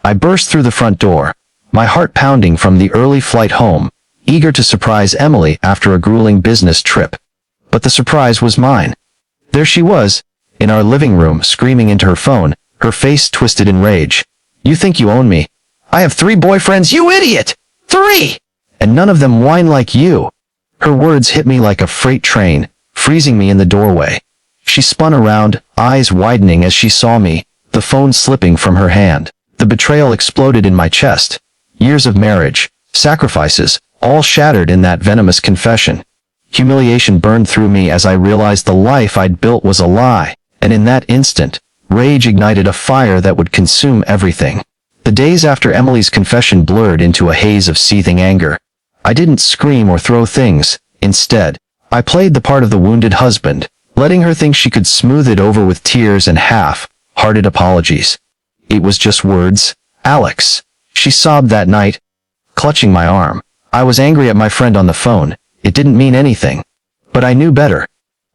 I burst through the front door, my heart pounding from the early flight home, eager to surprise Emily after a grueling business trip. But the surprise was mine. There she was, in our living room, screaming into her phone, her face twisted in rage. "You think you own me? I have 3 boyfriends, you idiot! 3! And none of them whine like you." Her words hit me like a freight train, freezing me in the doorway. She spun around, eyes widening as she saw me, the phone slipping from her hand. The betrayal exploded in my chest. Years of marriage, sacrifices, all shattered in that venomous confession. Humiliation burned through me as I realized the life I'd built was a lie, and in that instant, rage ignited a fire that would consume everything. The days after Emily's confession blurred into a haze of seething anger. I didn't scream or throw things. Instead, I played the part of the wounded husband, letting her think she could smooth it over with tears and half-hearted apologies. "It was just words, Alex," she sobbed that night, clutching my arm. I was angry at my friend on the phone. It didn't mean anything. But I knew better.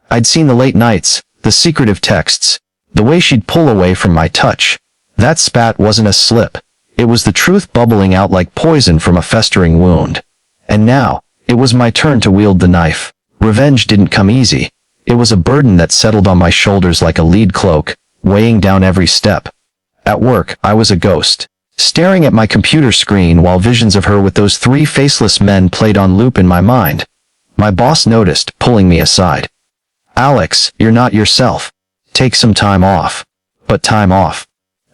I'd seen the late nights, the secretive texts, the way she'd pull away from my touch. That spat wasn't a slip. It was the truth bubbling out like poison from a festering wound. And now, it was my turn to wield the knife. Revenge didn't come easy. It was a burden that settled on my shoulders like a lead cloak, weighing down every step. At work, I was a ghost, staring at my computer screen while visions of her with those 3 faceless men played on loop in my mind. My boss noticed, pulling me aside. "Alex, you're not yourself. Take some time off." But time off.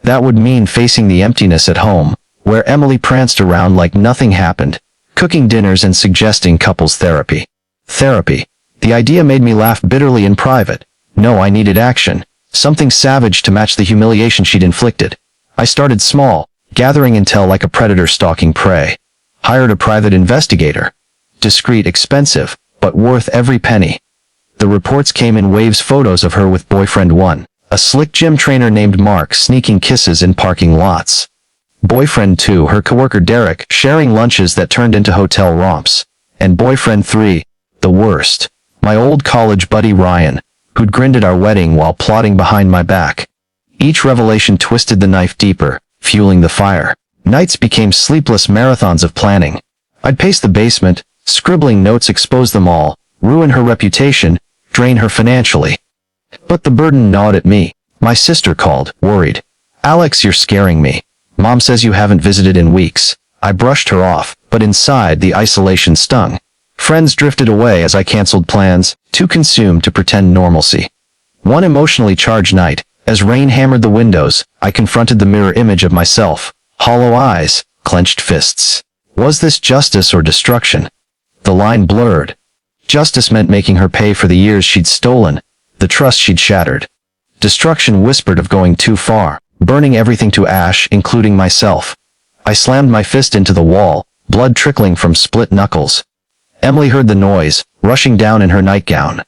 That would mean facing the emptiness at home, where Emily pranced around like nothing happened, cooking dinners and suggesting couples therapy. Therapy. The idea made me laugh bitterly in private. No, I needed action. Something savage to match the humiliation she'd inflicted. I started small, gathering intel like a predator stalking prey. Hired a private investigator. Discreet, expensive, but worth every penny. The reports came in waves: photos of her with boyfriend 1, a slick gym trainer named Mark sneaking kisses in parking lots. Boyfriend 2, her coworker Derek, sharing lunches that turned into hotel romps. And boyfriend 3, the worst, my old college buddy Ryan, who'd grinned at our wedding while plotting behind my back. Each revelation twisted the knife deeper, fueling the fire. Nights became sleepless marathons of planning. I'd pace the basement, scribbling notes, expose them all, ruin her reputation, drain her financially. But the burden gnawed at me. My sister called, worried. "Alex, you're scaring me. Mom says you haven't visited in weeks." I brushed her off, but inside the isolation stung. Friends drifted away as I canceled plans, too consumed to pretend normalcy. One emotionally charged night, as rain hammered the windows, I confronted the mirror image of myself. Hollow eyes, clenched fists. Was this justice or destruction? The line blurred. Justice meant making her pay for the years she'd stolen, the trust she'd shattered. Destruction whispered of going too far, burning everything to ash, including myself. I slammed my fist into the wall, blood trickling from split knuckles. Emily heard the noise, rushing down in her nightgown.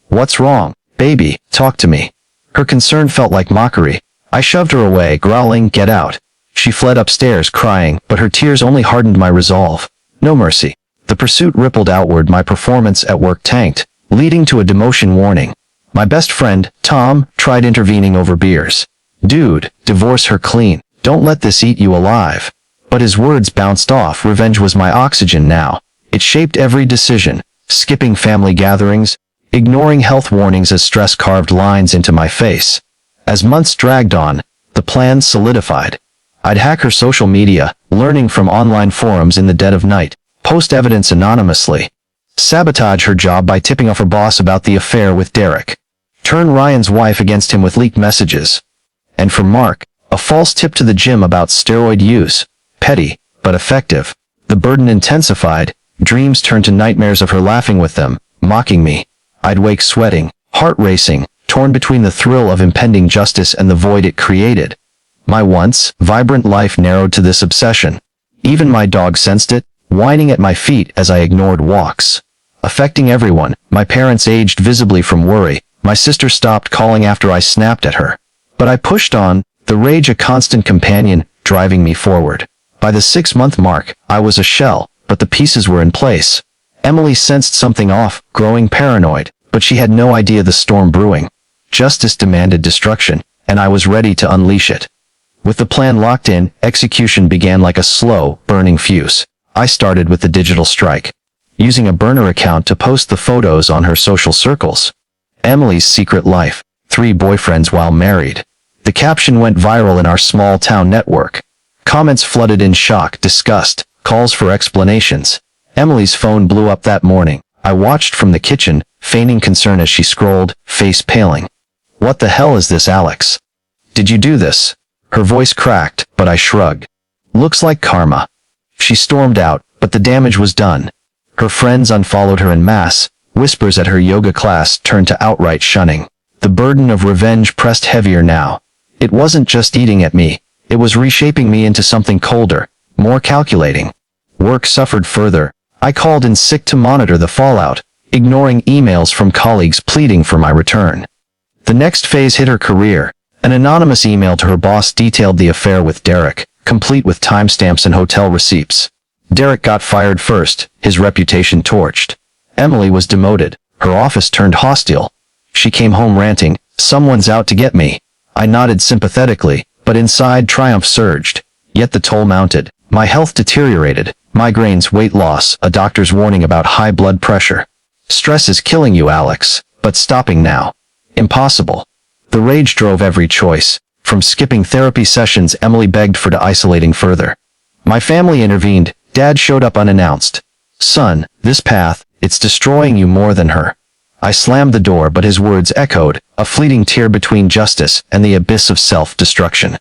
"What's wrong, baby? Talk to me." Her concern felt like mockery. I shoved her away, growling, "Get out." She fled upstairs, crying, but her tears only hardened my resolve. No mercy. The pursuit rippled outward. My performance at work tanked, leading to a demotion warning. My best friend, Tom, tried intervening over beers. "Dude, divorce her clean. Don't let this eat you alive." But his words bounced off. Revenge was my oxygen now. It shaped every decision, skipping family gatherings, ignoring health warnings as stress carved lines into my face. As months dragged on, the plan solidified. I'd hack her social media, learning from online forums in the dead of night, post evidence anonymously, sabotage her job by tipping off her boss about the affair with Derek, turn Ryan's wife against him with leaked messages. And for Mark, a false tip to the gym about steroid use. Petty, but effective. The burden intensified. Dreams turned to nightmares of her laughing with them, mocking me. I'd wake sweating, heart racing, torn between the thrill of impending justice and the void it created. My once vibrant life narrowed to this obsession. Even my dog sensed it, whining at my feet as I ignored walks. Affecting everyone. My parents aged visibly from worry. My sister stopped calling after I snapped at her. But I pushed on, the rage a constant companion, driving me forward. By the 6-month mark, I was a shell, but the pieces were in place. Emily sensed something off, growing paranoid, but she had no idea the storm brewing. Justice demanded destruction, and I was ready to unleash it. With the plan locked in, execution began like a slow, burning fuse. I started with the digital strike, using a burner account to post the photos on her social circles. Emily's secret life, 3 boyfriends while married. The caption went viral in our small town network. Comments flooded in shock, disgust, calls for explanations. Emily's phone blew up that morning. I watched from the kitchen, feigning concern as she scrolled, face paling. "What the hell is this, Alex? Did you do this?" Her voice cracked, but I shrugged. "Looks like karma." She stormed out, but the damage was done. Her friends unfollowed her en masse. Whispers at her yoga class turned to outright shunning. The burden of revenge pressed heavier now. It wasn't just eating at me. It was reshaping me into something colder, more calculating. Work suffered further. I called in sick to monitor the fallout, ignoring emails from colleagues pleading for my return. The next phase hit her career. An anonymous email to her boss detailed the affair with Derek, complete with timestamps and hotel receipts. Derek got fired first, his reputation torched. Emily was demoted, her office turned hostile. She came home ranting, "Someone's out to get me." I nodded sympathetically, but inside triumph surged. Yet the toll mounted. My health deteriorated. Migraines, weight loss, a doctor's warning about high blood pressure. "Stress is killing you, Alex, but stopping now. Impossible." The rage drove every choice. From skipping therapy sessions, Emily begged for to isolating further. My family intervened. Dad showed up unannounced. "Son, this path, it's destroying you more than her." I slammed the door, but his words echoed, a fleeting tear between justice and the abyss of self-destruction.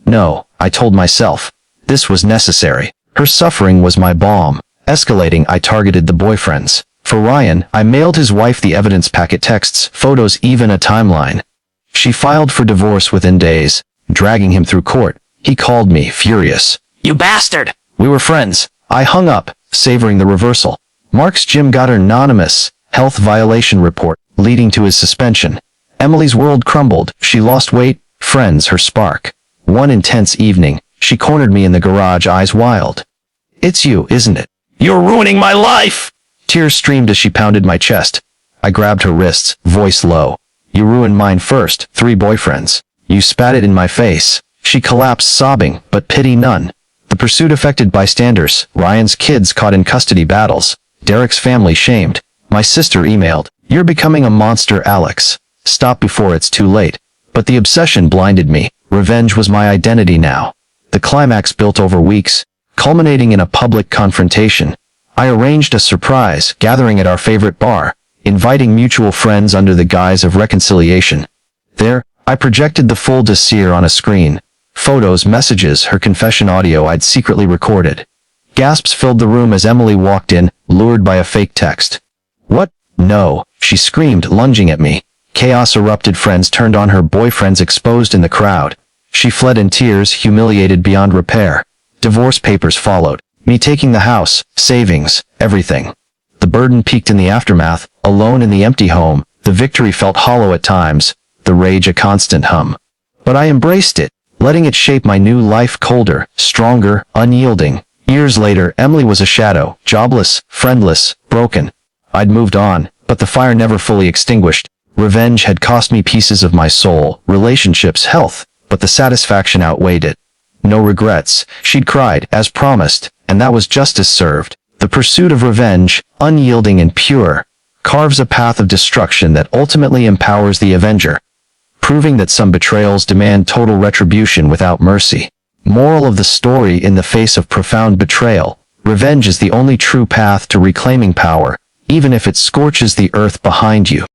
"No," I told myself. This was necessary. Her suffering was my balm. Escalating, I targeted the boyfriends. For Ryan, I mailed his wife the evidence packet, texts, photos, even a timeline. She filed for divorce within days, dragging him through court. He called me, furious. "You bastard!" We were friends. I hung up, savoring the reversal. Mark's gym got an anonymous health violation report, leading to his suspension. Emily's world crumbled. She lost weight, friends, her spark. One intense evening, she cornered me in the garage, eyes wild. "It's you, isn't it? You're ruining my life!" Tears streamed as she pounded my chest. I grabbed her wrists, voice low. "You ruined mine first, 3 boyfriends. You spat it in my face." She collapsed, sobbing, but pity none. The pursuit affected bystanders, Ryan's kids caught in custody battles, Derek's family shamed. My sister emailed, "You're becoming a monster, Alex. Stop before it's too late." But the obsession blinded me. Revenge was my identity now. The climax built over weeks, culminating in a public confrontation. I arranged a surprise gathering at our favorite bar, inviting mutual friends under the guise of reconciliation. There, I projected the full dossier on a screen. Photos, messages, her confession audio I'd secretly recorded. Gasps filled the room as Emily walked in, lured by a fake text. "What? No," she screamed, lunging at me. Chaos erupted, friends turned on her, boyfriends exposed in the crowd. She fled in tears, humiliated beyond repair. Divorce papers followed, me taking the house, savings, everything. The burden peaked in the aftermath, alone in the empty home. The victory felt hollow at times, the rage a constant hum. But I embraced it, letting it shape my new life, colder, stronger, unyielding. Years later, Emily was a shadow, jobless, friendless, broken. I'd moved on, but the fire never fully extinguished. Revenge had cost me pieces of my soul, relationships, health, but the satisfaction outweighed it. No regrets, she'd cried, as promised, and that was justice served. The pursuit of revenge, unyielding and pure, carves a path of destruction that ultimately empowers the avenger, proving that some betrayals demand total retribution without mercy. Moral of the story: in the face of profound betrayal, revenge is the only true path to reclaiming power, even if it scorches the earth behind you.